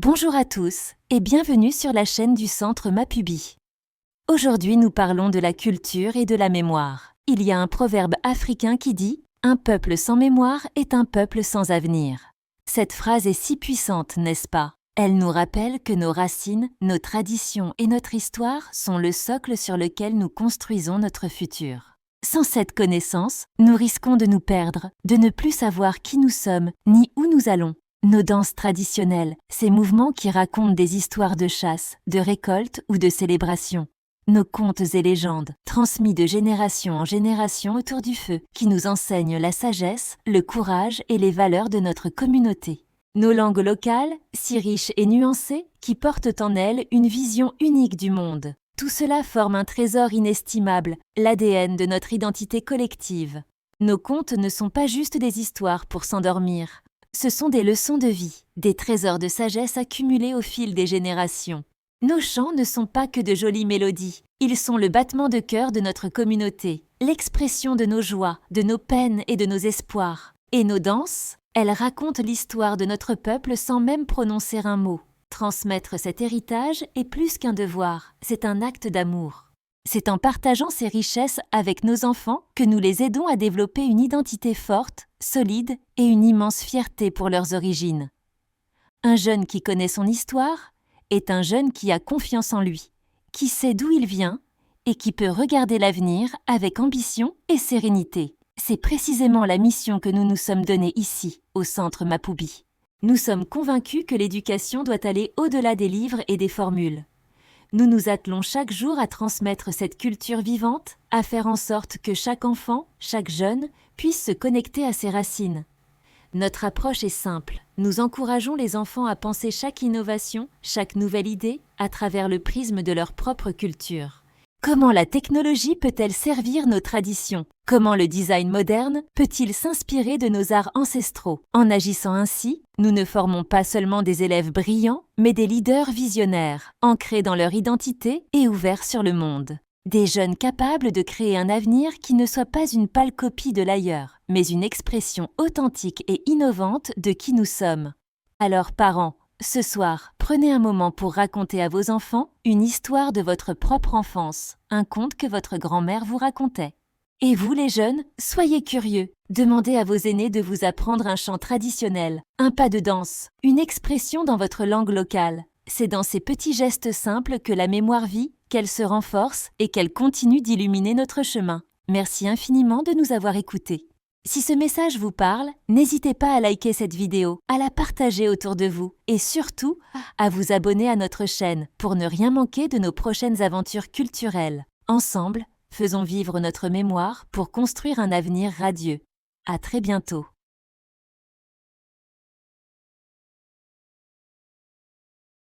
Bonjour à tous et bienvenue sur la chaîne du Centre Mapubi. Aujourd'hui, nous parlons de la culture et de la mémoire. Il y a un proverbe africain qui dit « Un peuple sans mémoire est un peuple sans avenir ». Cette phrase est si puissante, n'est-ce pas? Elle nous rappelle que nos racines, nos traditions et notre histoire sont le socle sur lequel nous construisons notre futur. Sans cette connaissance, nous risquons de nous perdre, de ne plus savoir qui nous sommes ni où nous allons. Nos danses traditionnelles, ces mouvements qui racontent des histoires de chasse, de récolte ou de célébration. Nos contes et légendes, transmis de génération en génération autour du feu, qui nous enseignent la sagesse, le courage et les valeurs de notre communauté. Nos langues locales, si riches et nuancées, qui portent en elles une vision unique du monde. Tout cela forme un trésor inestimable, l'ADN de notre identité collective. Nos contes ne sont pas juste des histoires pour s'endormir. Ce sont des leçons de vie, des trésors de sagesse accumulés au fil des générations. Nos chants ne sont pas que de jolies mélodies, ils sont le battement de cœur de notre communauté, l'expression de nos joies, de nos peines et de nos espoirs. Et nos danses, elles racontent l'histoire de notre peuple sans même prononcer un mot. Transmettre cet héritage est plus qu'un devoir, c'est un acte d'amour. C'est en partageant ces richesses avec nos enfants que nous les aidons à développer une identité forte, solide et une immense fierté pour leurs origines. Un jeune qui connaît son histoire est un jeune qui a confiance en lui, qui sait d'où il vient et qui peut regarder l'avenir avec ambition et sérénité. C'est précisément la mission que nous nous sommes donnée ici, au Centre Mapubi. Nous sommes convaincus que l'éducation doit aller au-delà des livres et des formules. Nous nous attelons chaque jour à transmettre cette culture vivante, à faire en sorte que chaque enfant, chaque jeune, puisse se connecter à ses racines. Notre approche est simple. Nous encourageons les enfants à penser chaque innovation, chaque nouvelle idée, à travers le prisme de leur propre culture. Comment la technologie peut-elle servir nos traditions? Comment le design moderne peut-il s'inspirer de nos arts ancestraux? En agissant ainsi, nous ne formons pas seulement des élèves brillants, mais des leaders visionnaires, ancrés dans leur identité et ouverts sur le monde. Des jeunes capables de créer un avenir qui ne soit pas une pâle copie de l'ailleurs, mais une expression authentique et innovante de qui nous sommes. Alors parents, ce soir, prenez un moment pour raconter à vos enfants une histoire de votre propre enfance, un conte que votre grand-mère vous racontait. Et vous les jeunes, soyez curieux, demandez à vos aînés de vous apprendre un chant traditionnel, un pas de danse, une expression dans votre langue locale. C'est dans ces petits gestes simples que la mémoire vit, qu'elle se renforce et qu'elle continue d'illuminer notre chemin. Merci infiniment de nous avoir écoutés. Si ce message vous parle, n'hésitez pas à liker cette vidéo, à la partager autour de vous et surtout à vous abonner à notre chaîne pour ne rien manquer de nos prochaines aventures culturelles. Ensemble, faisons vivre notre mémoire pour construire un avenir radieux. À très bientôt.